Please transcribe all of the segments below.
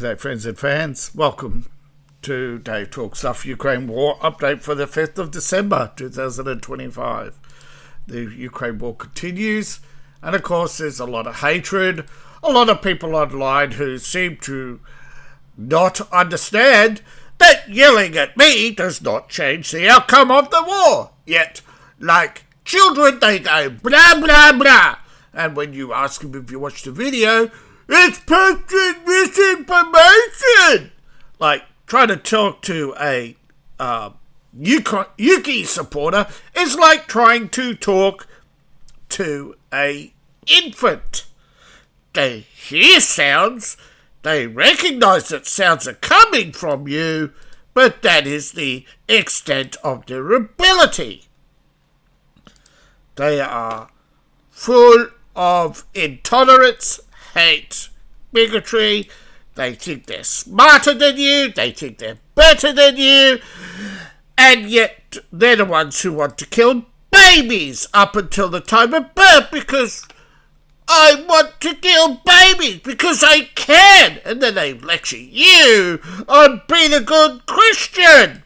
G'day friends and fans, welcome to Dave Talk Stuff Ukraine War update for the 5th of December 2025. The Ukraine war continues, and of course there's a lot of hatred, a lot of people online who seem to not understand that yelling at me does not change the outcome of the war. Yet, like children, they go blah blah blah, and when you ask them if you watched the video, it's posted misinformation! Like, trying to talk to a Yuki supporter is like trying to talk to a infant. They hear sounds, they recognise that sounds are coming from you, but that is the extent of their ability. They are full of intolerance, hate, bigotry. They think they're smarter than you, they think they're better than you, and yet they're the ones who want to kill babies up until the time of birth because I want to kill babies because I can, and then they lecture you on being a good Christian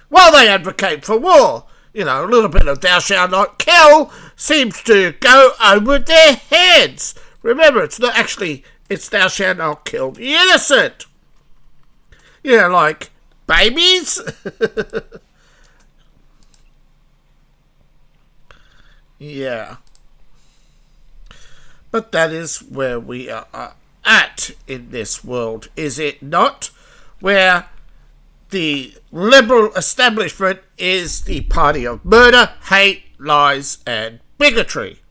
while they advocate for war. You know, a little bit of thou shalt not kill seems to go over their heads. Remember, it's not actually, it's thou shalt not kill the innocent. You know, like babies. Yeah. But that is where we are at in this world, is it not? Where the liberal establishment is the party of murder, hate, lies, and bigotry.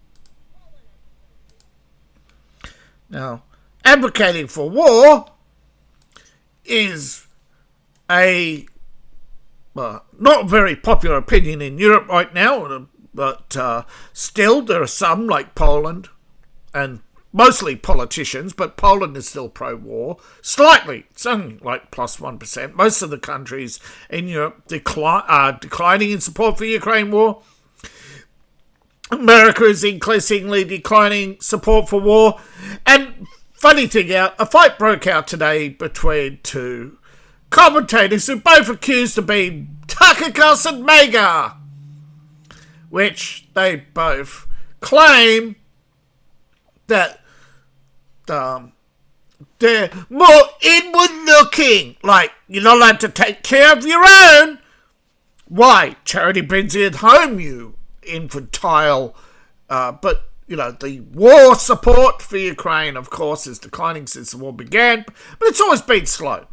Now, advocating for war is a not very popular opinion in Europe right now, but still there are some, like Poland, and mostly politicians, but Poland is still pro-war. Slightly, it's only like plus 1%. Most of the countries in Europe are declining in support for Ukraine war. America is increasingly declining support for war. And funny thing a fight broke out today between two commentators who both accused of being Tucker Carlson mega, which they both claim that they're more inward-looking. Like, you're not allowed to take care of your own. Why? Charity brings you at home, you infantile. But, you know, the war support for Ukraine, of course, is declining since the war began. But it's always been slow.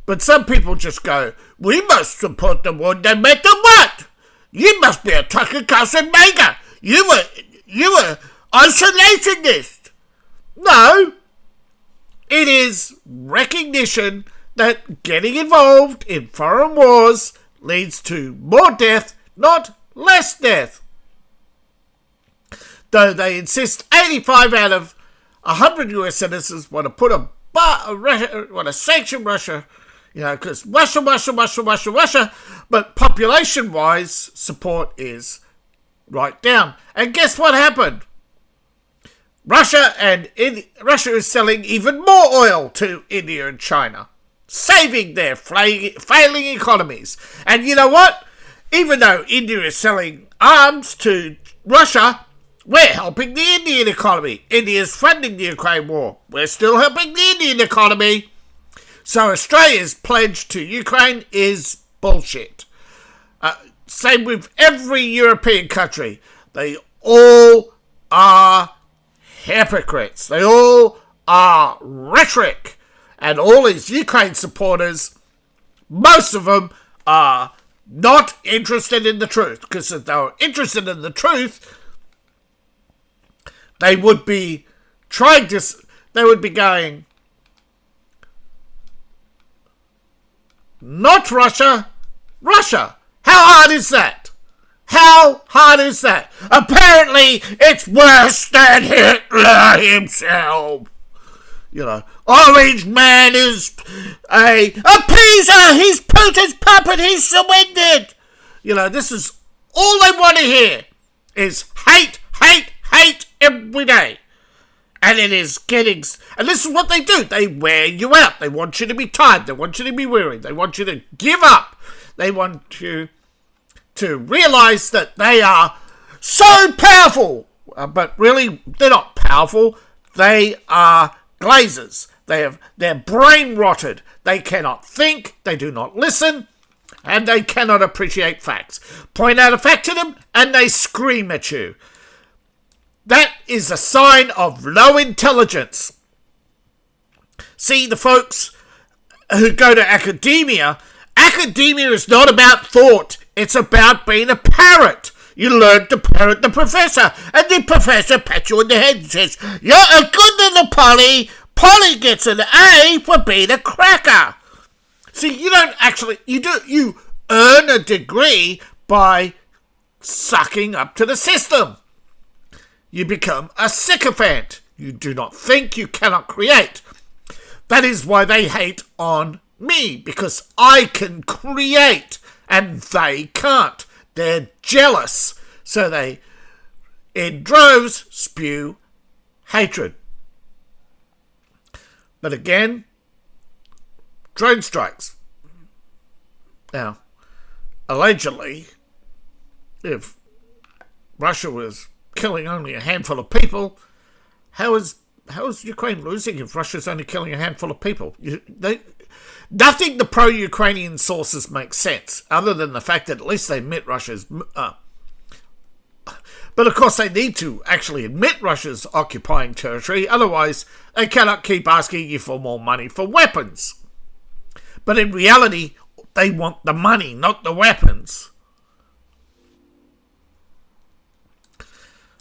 But some people just go, we must support the war no matter what. You must be a Tucker Carlson maker. You were isolationist. No, it is recognition that getting involved in foreign wars leads to more death, not less death. Though they insist 85 out of 100 US citizens want to want to sanction Russia, you know, because Russia, but population-wise, support is right down. And guess what happened? Russia is selling even more oil to India and China, saving their failing economies. And you know what? Even though India is selling arms to Russia, we're helping the Indian economy. India is funding the Ukraine war. We're still helping the Indian economy. So Australia's pledge to Ukraine is bullshit. Same with every European country. They all are hypocrites. They all are rhetoric. And all these Ukraine supporters, most of them are not interested in the truth. Because if they were interested in the truth, they would be going, not Russia, Russia. How hard is that? How hard is that? Apparently, it's worse than Hitler himself. You know, Orange Man is a appeaser. He's Putin's puppet. He's surrendered. You know, this is all they want to hear is hate, hate, hate every day. And it is getting... And this is what they do. They wear you out. They want you to be tired. They want you to be weary. They want you to give up. They want you to realize that they are so powerful. But really, they're not powerful. They are glazers. They're brain rotted. They cannot think. They do not listen. And they cannot appreciate facts. Point out a fact to them, and they scream at you. That is a sign of low intelligence. See, the folks who go to academia is not about thought. It's about being a parrot. You learn to parrot the professor, and the professor pats you on the head and says, "You're a good little Polly. Polly gets an A for being a cracker." See, you don't actually, you earn a degree by sucking up to the system. You become a sycophant. You do not think, you cannot create. That is why they hate on me, because I can create and they can't. They're jealous. So they, in droves, spew hatred. But again, drone strikes. Now, allegedly, if Russia was killing only a handful of people, how is Ukraine losing if Russia's only killing a handful of people? Nothing the pro-Ukrainian sources make sense, other than the fact that at least they admit Russia's... but of course they need to actually admit Russia's occupying territory, otherwise they cannot keep asking you for more money for weapons. But in reality, they want the money, not the weapons.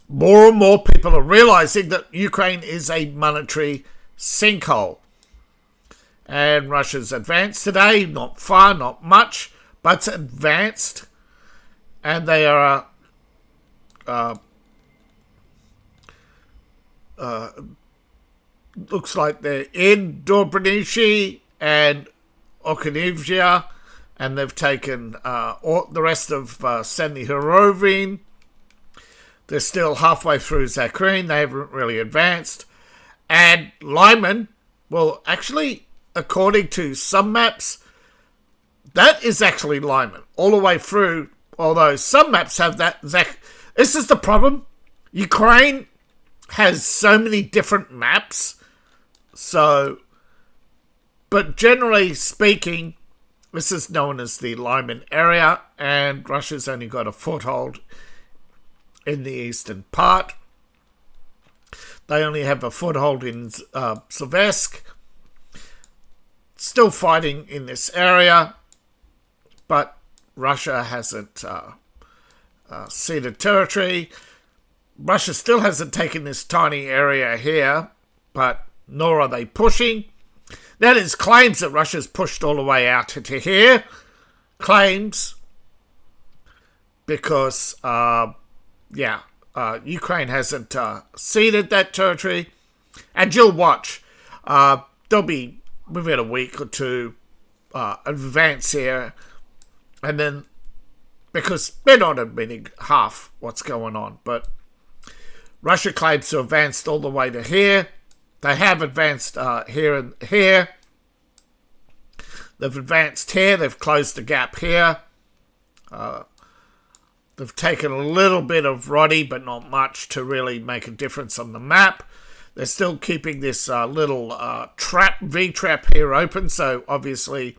More and more people are realizing that Ukraine is a monetary sinkhole. And Russia's advanced today, not far, not much, but advanced. And they are, looks like they're in Dobranishi and Okonivia, and they've taken the rest of Senihorovin. They're still halfway through Zakrin. They haven't really advanced. And Lyman, well, actually, according to some maps, that is actually Lyman all the way through, although some maps have that. This is the problem. Ukraine has so many different maps. So, but generally speaking, this is known as the Lyman area, and Russia's only got a foothold in the eastern part. They only have a foothold in Seversk. Still fighting in this area, but Russia hasn't ceded territory. Russia still hasn't taken this tiny area here, but nor are they pushing. That is claims that Russia's pushed all the way out to here. Claims, because Ukraine hasn't ceded that territory. And you'll watch. There'll be, within a week or two, advance here. And then, because they're not admitting half what's going on. But Russia claims to have advanced all the way to here. They have advanced here and here. They've advanced here. They've closed the gap here. They've taken a little bit of Roddy, but not much to really make a difference on the map. They're still keeping this little V-trap here open, so obviously...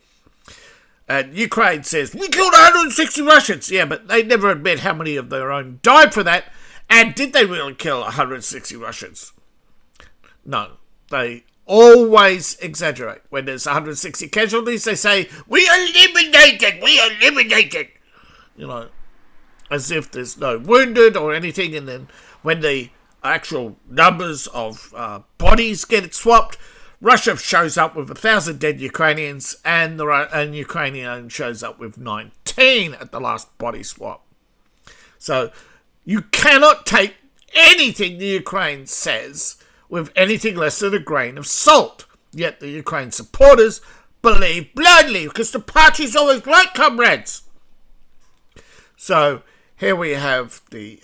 And Ukraine says, we killed 160 Russians. Yeah, but they never admit how many of their own died for that. And did they really kill 160 Russians? No. They always exaggerate. When there's 160 casualties, they say, we eliminated. You know, as if there's no wounded or anything. And then when the actual numbers of bodies get swapped, Russia shows up with 1,000 dead Ukrainians, and Ukrainian shows up with 19 at the last body swap. So you cannot take anything the Ukraine says with anything less than a grain of salt. Yet the Ukraine supporters believe blindly, because the party's always right, comrades. So here we have the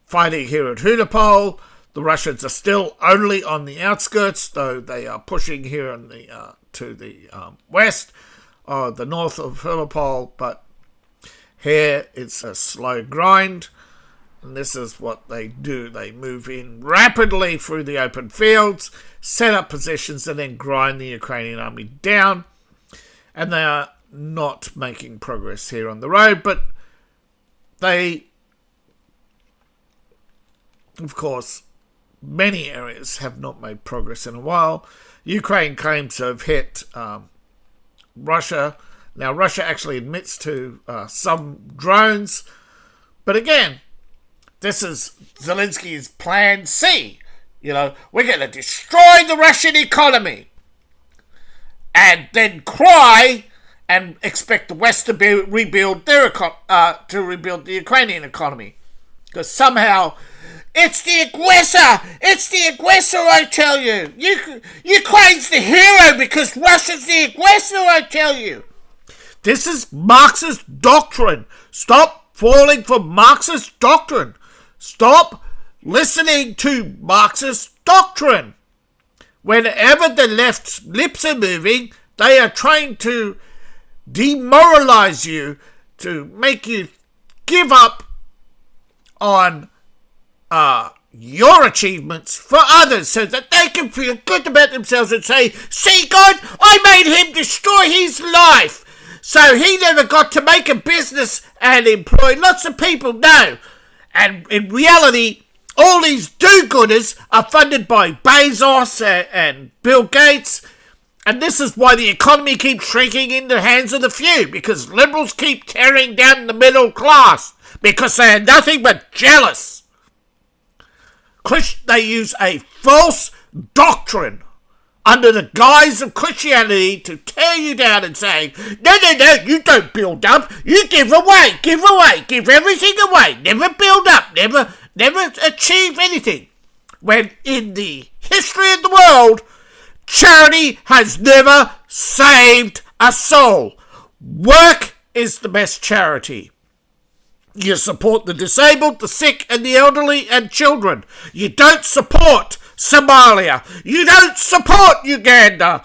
fighting here at Hunapol. The Russians are still only on the outskirts, though they are pushing here in the to the west, or the north of Hunapol, but here it's a slow grind. And this is what they do. They move in rapidly through the open fields, set up positions, and then grind the Ukrainian army down. And they are not making progress here on the road, but they, of course, many areas have not made progress in a while. Ukraine claims to have hit Russia. Now, Russia actually admits to some drones, but again, this is Zelensky's plan C. You know, we're going to destroy the Russian economy and then cry and expect the West to rebuild the Ukrainian economy. Because somehow, it's the aggressor! It's the aggressor, I tell you! Ukraine's the hero because Russia's the aggressor, I tell you! This is Marxist doctrine. Stop falling for Marxist doctrine. Stop listening to Marxist doctrine. Whenever the left's lips are moving, they are trying to demoralize you, to make you give up on your achievements for others so that they can feel good about themselves and say, see, God, I made him destroy his life, so he never got to make a business and employ lots of people. No. And in reality, all these do-gooders are funded by Bezos and Bill Gates. And this is why the economy keeps shrinking in the hands of the few. Because liberals keep tearing down the middle class. Because they are nothing but jealous. They use a false doctrine under the guise of Christianity to tear you down and saying, no, you don't build up, you give away, give everything away, never build up, never achieve anything. When in the history of the world, charity has never saved a soul. Work is the best charity. You support the disabled, the sick, and the elderly and children. You don't support Somalia. You don't support Uganda.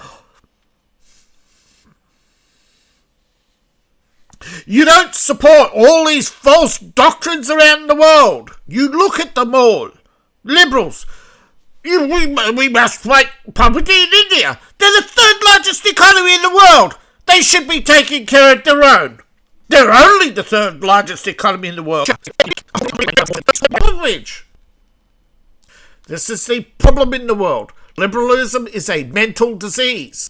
You don't support all these false doctrines around the world. You look at them all. Liberals. We must fight poverty in India. They're the third largest economy in the world. They should be taking care of their own. They're only the third largest economy in the world. This is the problem in the world. Liberalism is a mental disease.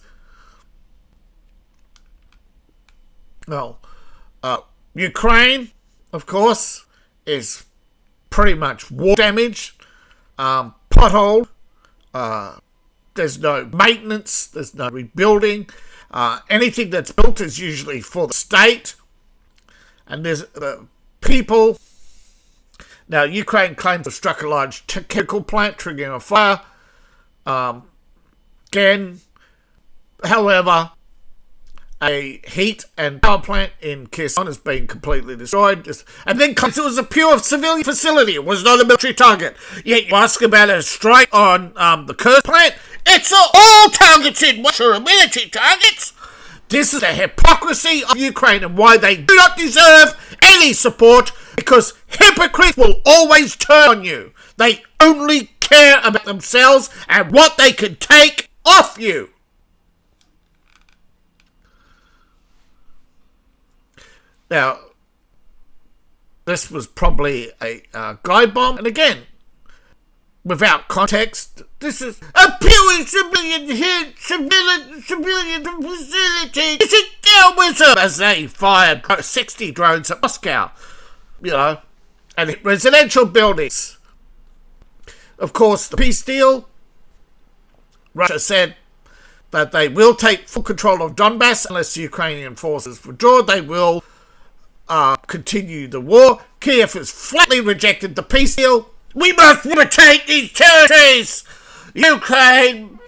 Well, Ukraine, of course, is pretty much war damaged, potholed. There's no maintenance. There's no rebuilding. Anything that's built is usually for the state. And there's people. Now, Ukraine claims to have struck a large chemical plant, triggering a fire. Again, however, a heat and power plant in Kherson has been completely destroyed. And then it was a pure civilian facility. It was not a military target. Yet you ask about a strike on the Kherson plant. It's all targets in Russia are military targets. This is the hypocrisy of Ukraine and why they do not deserve any support, because hypocrites will always turn on you. They only care about themselves and what they can take off you. Now, this was probably a guide bomb, and again, without context, this is a pure civilian facility. It's a terrorism, as they fired 60 drones at Moscow, and hit residential buildings. Of course, the peace deal, Russia said that they will take full control of Donbass unless the Ukrainian forces withdraw. They will continue the war. Kiev has flatly rejected the peace deal. We must liberate these territories! Ukraine!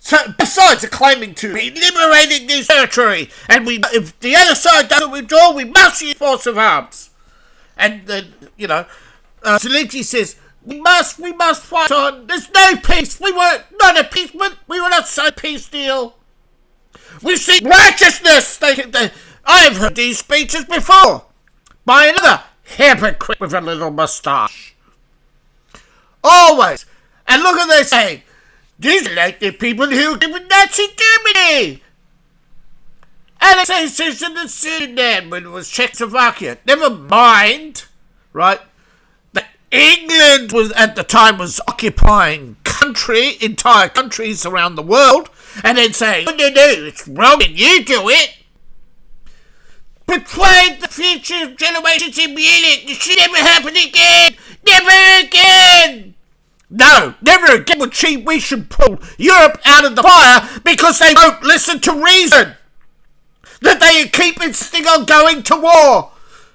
So, both sides are claiming to be liberating this territory, and if the other side doesn't withdraw, we must use force of arms. And then, Zelensky says, we must fight on. There's no peace. We were not a peace, we were not so peace deal. We seek righteousness. I've heard these speeches before by another hypocrite with a little moustache. Always. And look at they say, these are like the people who live in Nazi Germany. Alexei says in the CNN when it was Czechoslovakia. Never mind, right? That England was at the time was occupying entire countries around the world, and then saying, no, it's wrong and you do it. Betrayed the future generations in Munich. It should never happen again. Never again. No, never again we should pull Europe out of the fire because they won't listen to reason. That they keep insisting on going to war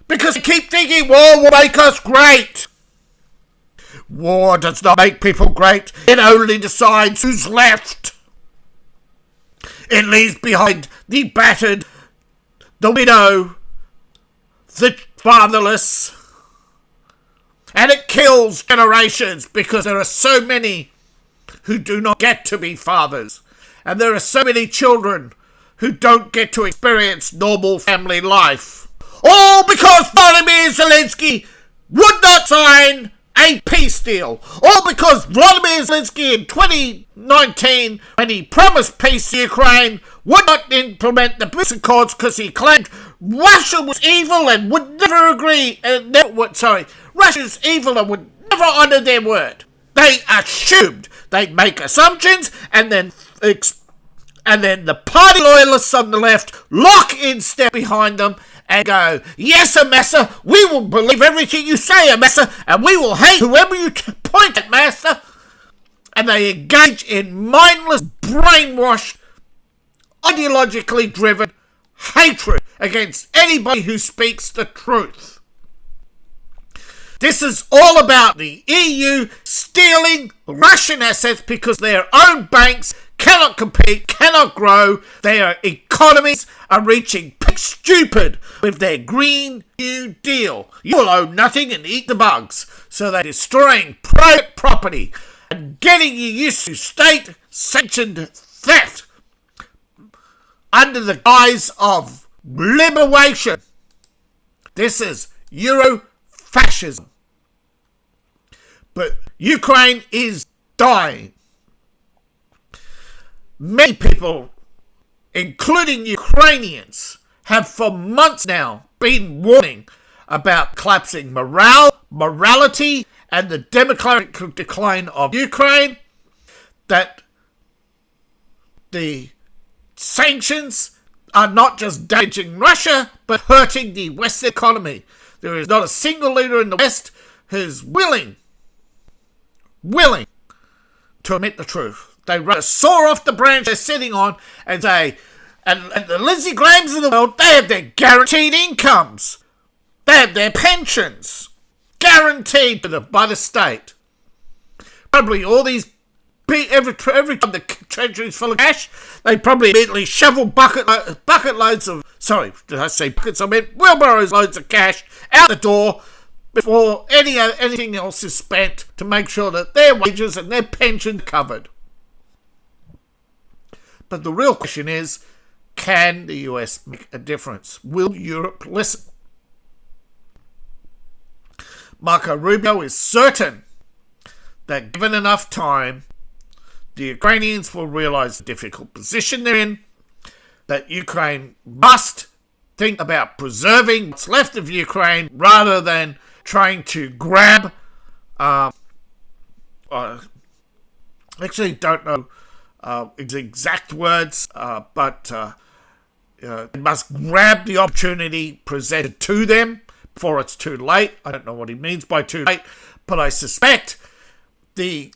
because they keep thinking war will make us great. War does not make people great. It only decides who's left. It leaves behind the battered, the widow, the fatherless, and it kills generations because there are so many who do not get to be fathers, and there are so many children who don't get to experience normal family life. All because Volodymyr Zelensky would not sign a peace deal. All because Volodymyr Zelensky in 2019, when he promised peace to Ukraine, would not implement the peace accords because he claimed Russia was evil and would never agree. Russia's evil and would never honour their word. They assumed. They make assumptions and then the party loyalists on the left lock in step behind them and go, yes, Amasa, we will believe everything you say, Amasa, and we will hate whoever you point at, Master. And they engage in mindless, brainwashed, ideologically driven hatred against anybody who speaks the truth. This is all about the EU stealing Russian assets because their own banks cannot compete, cannot grow. Their economies are reaching peak stupid with their Green New Deal. You will own nothing and eat the bugs. So they're destroying private property and getting you used to state-sanctioned theft under the guise of liberation. This is Euro-fascism. But Ukraine is dying. Many people, including Ukrainians, have for months now been warning about collapsing morality, and the democratic decline of Ukraine, that the sanctions are not just damaging Russia, but hurting the Western economy. There is not a single leader in the West who's willing to admit the truth. They rather saw off the branch they're sitting on and say, and the Lindsey Grahams of the world, they have their guaranteed incomes. They have their pensions guaranteed by the state. Probably all these, every time the treasury's full of cash, they probably immediately shovel bucket loads of, sorry, did I say buckets? I meant wheelbarrows loads of cash out the door before anything else is spent to make sure that their wages and their pension are covered. But the real question is, can the US make a difference? Will Europe listen? Marco Rubio is certain that given enough time, the Ukrainians will realise the difficult position they're in, that Ukraine must think about preserving what's left of Ukraine rather than trying to grab, actually don't know exact words, but they must grab the opportunity presented to them before it's too late. I don't know what he means by too late, but I suspect the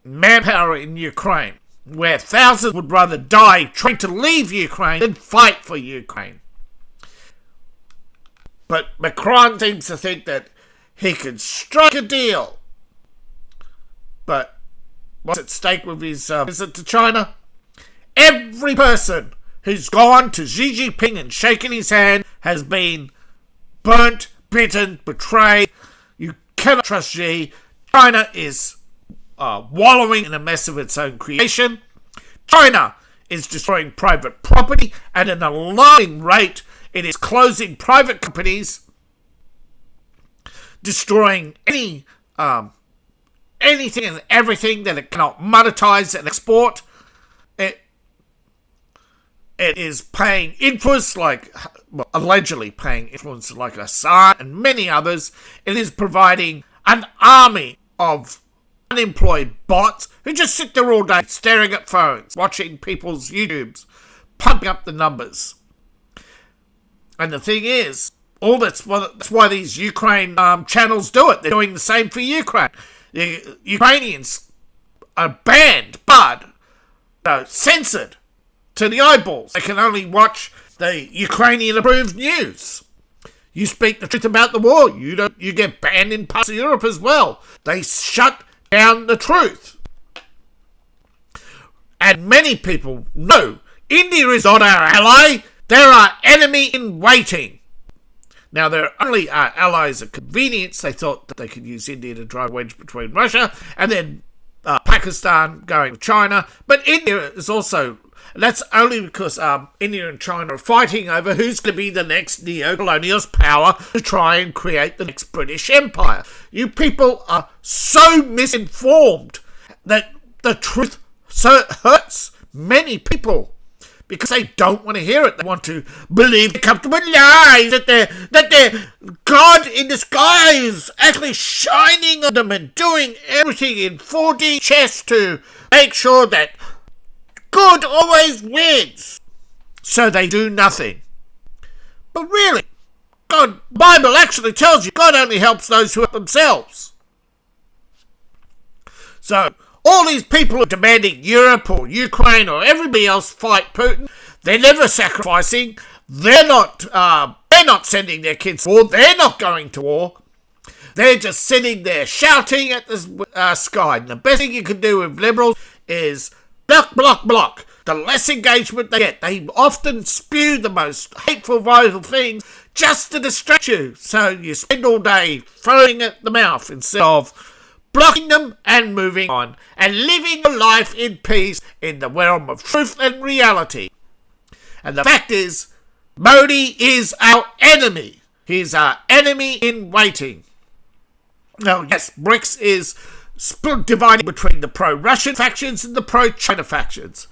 manpower in Ukraine, where thousands would rather die trying to leave Ukraine than fight for Ukraine. But Macron seems to think that he can strike a deal. But what's at stake with his visit to China? Every person who's gone to Xi Jinping and shaken his hand has been burnt, bitten, betrayed, cannot trust Xi. China is wallowing in a mess of its own creation. China is destroying private property at an alarming rate. It is closing private companies, destroying anything and everything that it cannot monetize and export. It is paying influence allegedly paying influence like Assad and many others. It is providing an army of unemployed bots who just sit there all day staring at phones, watching people's YouTubes, pumping up the numbers. And the thing is, that's why these Ukraine channels do it. They're doing the same for Ukraine. The Ukrainians are banned, but censored to the eyeballs. They can only watch the Ukrainian-approved news. You speak the truth about the war, you get banned in parts of Europe as well. They shut down the truth. And many people know India is not our ally. They're our enemy in waiting. Now, they're only our allies of convenience. They thought that they could use India to drive a wedge between Russia and then Pakistan going with China. But India is also... That's only because India and China are fighting over who's going to be the next neo-colonialist power to try and create the next British Empire. You people are so misinformed that the truth hurts many people because they don't want to hear it. They want to believe the comfortable lies that their God in the sky is actually shining on them and doing everything in 4D chess to make sure that good always wins. So they do nothing. But really, the Bible actually tells you God only helps those who help themselves. So all these people are demanding Europe or Ukraine or everybody else fight Putin. They're never sacrificing. They're not sending their kids to war. They're not going to war. They're just sitting there shouting at the sky. And the best thing you can do with liberals is block, block, block. The less engagement they get, they often spew the most hateful, vile things just to distract you. So you spend all day throwing at the mouth instead of blocking them and moving on and living a life in peace in the realm of truth and reality. And the fact is, Modi is our enemy. He's our enemy in waiting. Now, yes, BRICS is divided between the pro-Russian factions and the pro-China factions,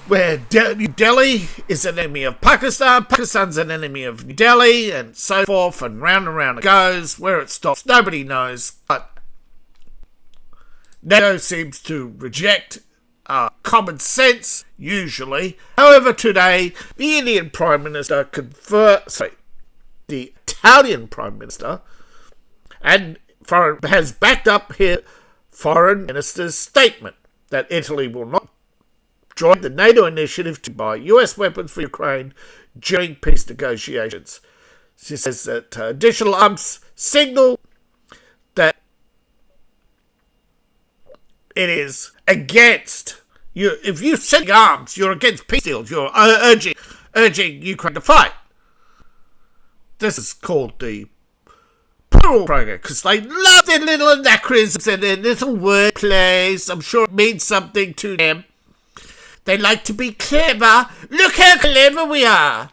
where New Delhi is an enemy of Pakistan, Pakistan's an enemy of New Delhi, and so forth, and round it goes. Where it stops, nobody knows, but NATO seems to reject common sense, usually. However, today, the Indian Prime Minister the Italian Prime Minister has backed up his foreign minister's statement that Italy will not join the NATO initiative to buy US weapons for Ukraine during peace negotiations. She says that additional arms signal that it is against you. If you send arms, you're against peace deals. You're urging Ukraine to fight. This is called the plural program because they love their little anachronisms and their little word plays. I'm sure it means something to them. They like to be clever. Look how clever we are.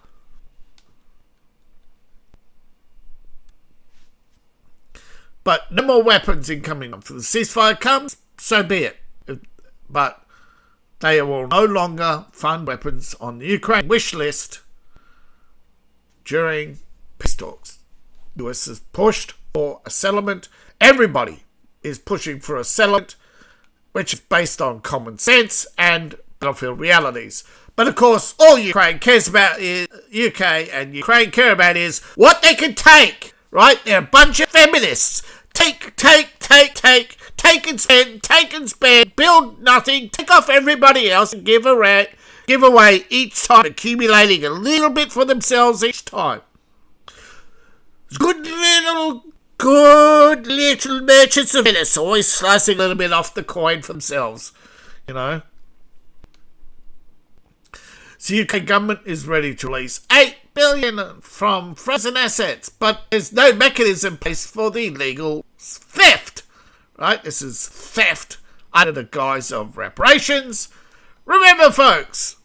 But no more weapons incoming. If the ceasefire comes, so be it. But they will no longer fund weapons on the Ukraine wish list during peace talks. The US has pushed for a settlement. Everybody is pushing for a settlement, which is based on common sense and battlefield realities. But of course, all Ukraine cares about is UK and Ukraine care about is what they can take. Right? They're a bunch of feminists. Take and spend, build nothing, take off everybody else and give away each time, accumulating a little bit for themselves each time. Good little merchants of Venice, always slicing a little bit off the coin for themselves, you know. The UK government is ready to release $8 billion from frozen assets, but there's no mechanism in place for the illegal theft. Right? This is theft under the guise of reparations. Remember, folks,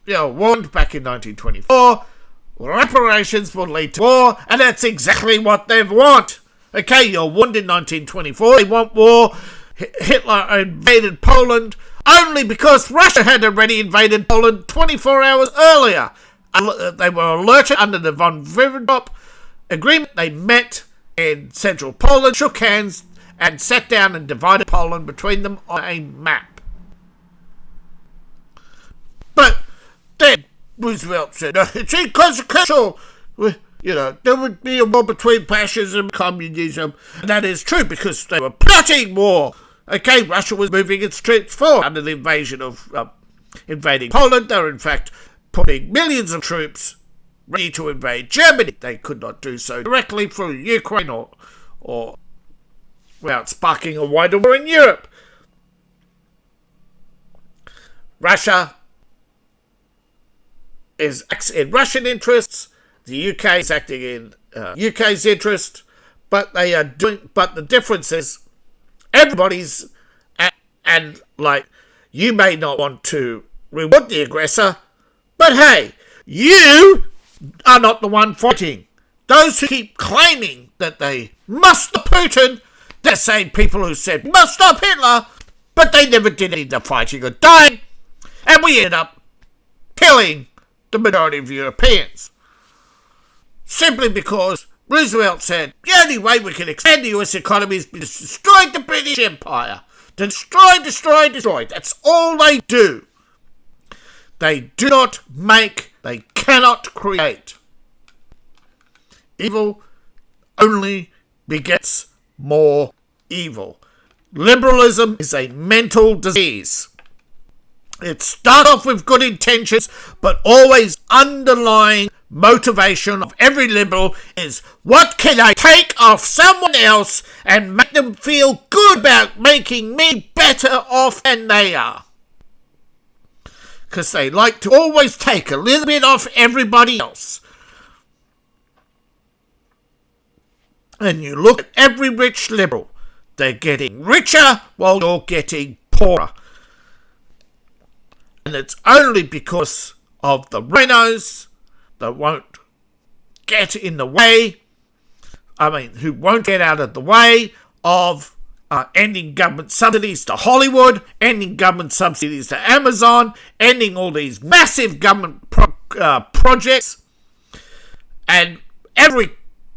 warned back in 1924, reparations will lead to war, and that's exactly what they want. Okay, you're warned in 1924, they want war. Hitler invaded Poland only because Russia had already invaded Poland 24 hours earlier. They were alerted under the von Ribbentrop agreement. They met in central Poland, shook hands, and sat down and divided Poland between them on a map. But then Roosevelt said, it's inconsequential. There would be a war between fascism and communism. And that is true because they were plotting war. Okay, Russia was moving its troops forward under the invasion of invading Poland. They were in fact putting millions of troops ready to invade Germany. They could not do so directly through Ukraine or without sparking a wider war in Europe. Russia is acting in Russian interests. The UK is acting in UK's interest, but the difference is everybody's and you may not want to reward the aggressor, but hey, you are not the one fighting. Those who keep claiming that they must stop Putin, they're the same people who said must stop Hitler, but they never did any of the fighting or dying, and we ended up killing the majority of Europeans. Simply because Roosevelt said the only way we can expand the US economy is to destroy the British Empire. Destroy. That's all they do. They do not make, they cannot create. Evil only begets more evil. Liberalism is a mental disease. It starts off with good intentions, but always underlying motivation of every liberal is, what can I take off someone else and make them feel good about making me better off than they are? Because they like to always take a little bit off everybody else. And you look at every rich liberal, they're getting richer while you're getting poorer. And it's only because of the rhinos that won't get in the way, who won't get out of the way of ending government subsidies to Hollywood, ending government subsidies to Amazon, ending all these massive government projects. And every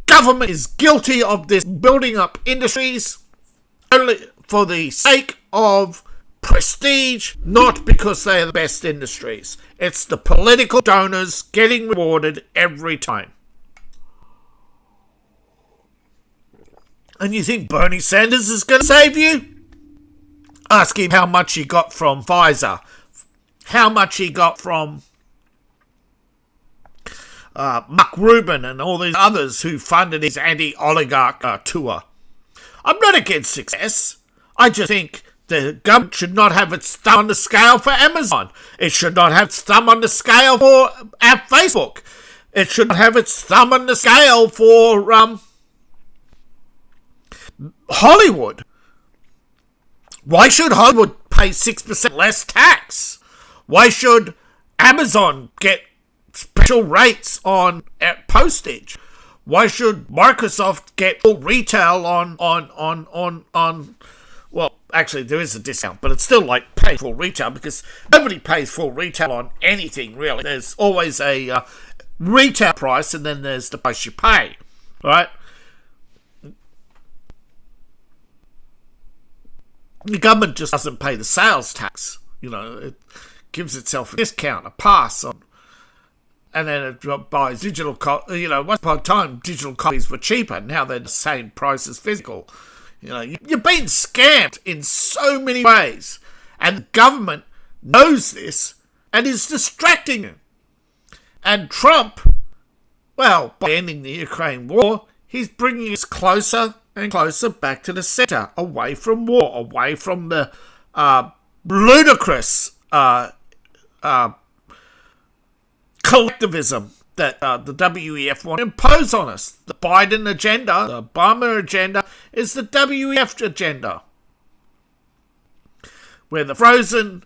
government is guilty of this, building up industries only for the sake of prestige, not because they are the best industries. It's the political donors getting rewarded every time. And you think Bernie Sanders is going to save you? Ask him how much he got from Pfizer, how much he got from Mark Rubin and all these others who funded his anti-oligarch tour. I'm not against success. I just think the government should not have its thumb on the scale for Amazon. It should not have its thumb on the scale for Facebook. It should not have its thumb on the scale for Hollywood. Why should Hollywood pay 6% less tax? Why should Amazon get special rates on postage? Why should Microsoft get full retail on well, actually, there is a discount, but it's still like pay full retail because nobody pays full retail on anything, really. There's always a retail price and then there's the price you pay, right? The government just doesn't pay the sales tax. It gives itself a discount, a pass on. And then it buys digital copies. Once upon a time, digital copies were cheaper. Now they're the same price as physical. You're being scammed in so many ways. And the government knows this and is distracting you. And Trump, well, by ending the Ukraine war, he's bringing us closer and closer back to the center, away from war, away from the ludicrous collectivism that the WEF want to impose on us. The Biden agenda, the Obama agenda, is the WEF agenda, where the frozen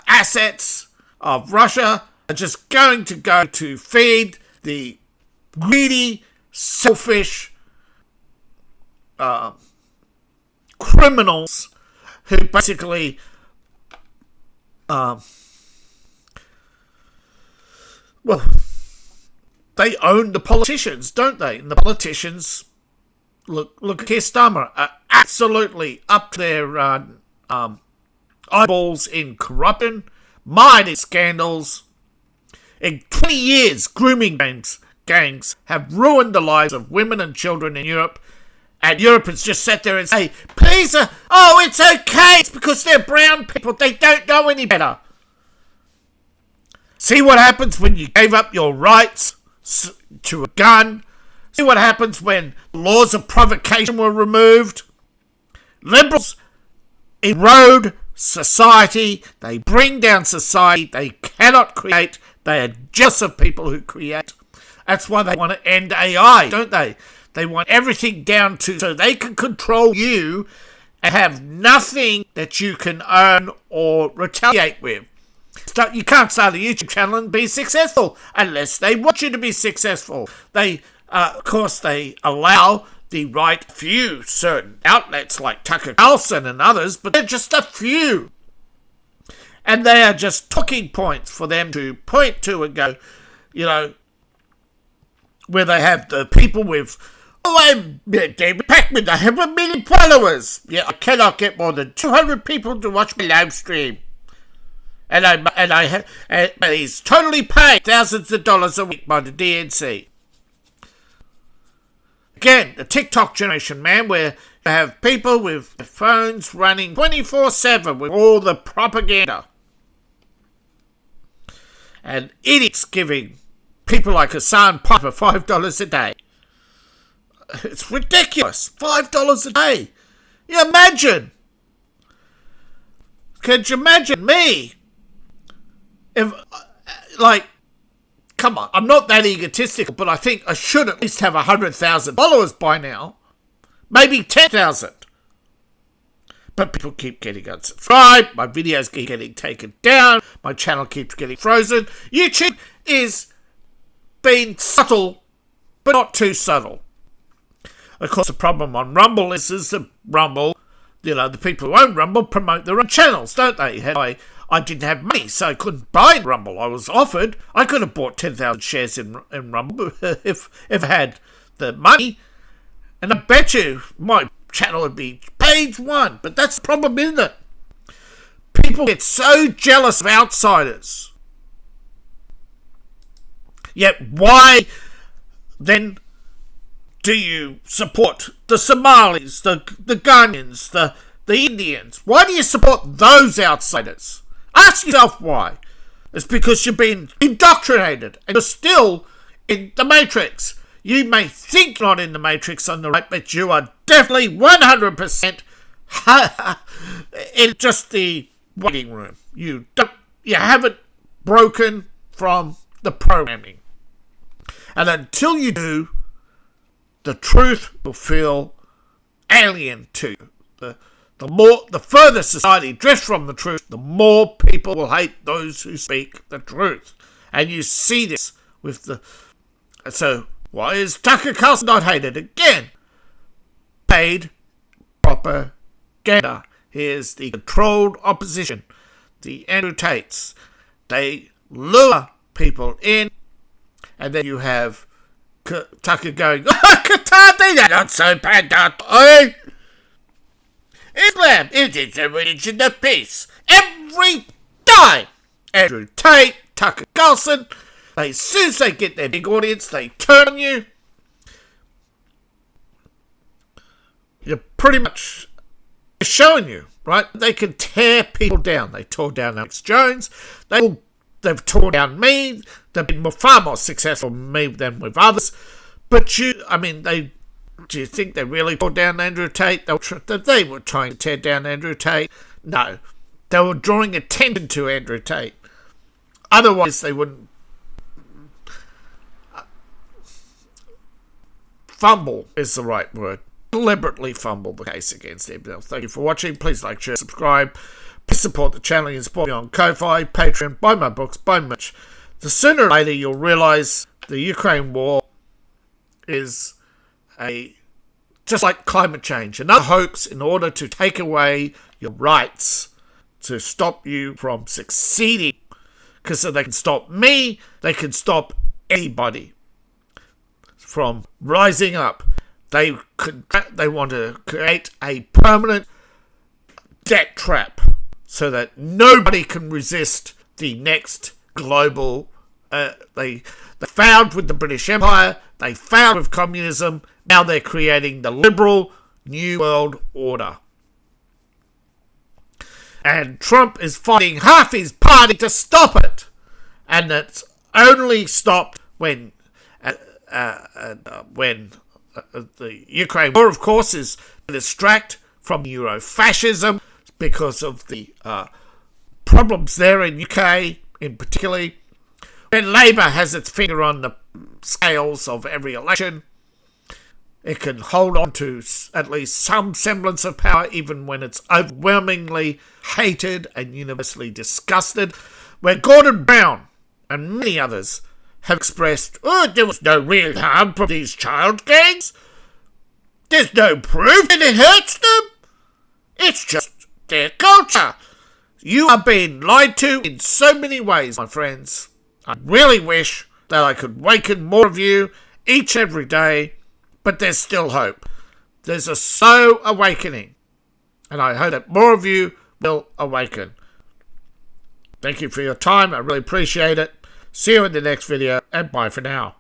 assets of Russia are just going to go to feed the greedy, selfish criminals who basically they own the politicians, don't they? And the politicians, look at Keir Starmer, are absolutely up to their eyeballs in corruption, mighty scandals. In 20 years, grooming gangs have ruined the lives of women and children in Europe, and Europe has just sat there and say, please, it's okay, it's because they're brown people, they don't know any better. See what happens when you gave up your rights to a gun. See what happens when laws of provocation were removed. Liberals erode society. They bring down society. They cannot create. They are jealous of people who create. That's why they want to end AI, don't they? They want everything down to so they can control you and have nothing that you can earn or retaliate with. You can't start a YouTube channel and be successful unless they want you to be successful. They, of course, they allow the right few, certain outlets like Tucker Carlson and others, but they're just a few. And they are just talking points for them to point to and go, where they have the people with, I'm David Packman, I have 1 million followers. Yeah, I cannot get more than 200 people to watch my live stream. But he's totally paid thousands of dollars a week by the DNC. Again, the TikTok generation, man, where you have people with their phones running 24/7 with all the propaganda. And idiots giving people like Hassan Piper $5 a day. It's ridiculous. $5 a day. You imagine. Could you imagine me? If, come on, I'm not that egotistical, but I think I should at least have 100,000 followers by now. Maybe 10,000. But people keep getting unsubscribed, my videos keep getting taken down, my channel keeps getting frozen. YouTube is being subtle, but not too subtle. Of course, the problem on Rumble is that Rumble, the people who own Rumble promote their own channels, don't they? I didn't have money, so I couldn't buy Rumble. I was offered. I could have bought 10,000 shares in Rumble if I had the money. And I bet you my channel would be page 1. But that's the problem, isn't it? People get so jealous of outsiders. Yet why then do you support the Somalis, the Ghanaians, the Indians? Why do you support those outsiders? Ask yourself why. It's because you're being indoctrinated and you're still in the Matrix. You may think not in the Matrix on the right, but you are definitely 100% in just the waiting room. You haven't broken from the programming. And until you do, the truth will feel alien to you. The further society drifts from the truth, the more people will hate those who speak the truth. And you see this with so why is Tucker Carlson not hated? Again, paid propaganda. Here's the controlled opposition, the Andrew Tates. They lure people in, and then you have Tucker going, Qatar, they're not so bad, aren't Islam is a religion of peace. Every time. Andrew Tate, Tucker Carlson, as soon as they get their big audience, they turn on you. You're pretty much showing you, right? They can tear people down. They tore down Alex Jones. They've torn down me. They've been far more successful with me than with others. But do you think they really tore down Andrew Tate? They were trying to tear down Andrew Tate. No. They were drawing attention to Andrew Tate. Otherwise, they wouldn't fumble is the right word. Deliberately fumble the case against him. Thank you for watching. Please like, share, subscribe. Please support the channel and support me on Ko-Fi, Patreon, buy my books, buy merch. The sooner or later you'll realize the Ukraine war is just like climate change, another hoax in order to take away your rights, to stop you from succeeding. Because so they can stop me, they can stop anybody from rising up. They want to create a permanent debt trap so that nobody can resist the next global. They failed with the British Empire. They failed with communism. Now they're creating the liberal New World Order. And Trump is fighting half his party to stop it. And it's only stopped when the Ukraine war, of course, is a distract from Eurofascism because of the problems there in UK, in particular. When Labour has its finger on the scales of every election, it can hold on to at least some semblance of power, even when it's overwhelmingly hated and universally disgusted. Where Gordon Brown and many others have expressed, there was no real harm from these child gangs. There's no proof that it hurts them. It's just their culture. You are being lied to in so many ways, my friends. I really wish that I could waken more of you each and every day, but there's still hope. There's a slow awakening, and I hope that more of you will awaken. Thank you for your time. I really appreciate it. See you in the next video, and bye for now.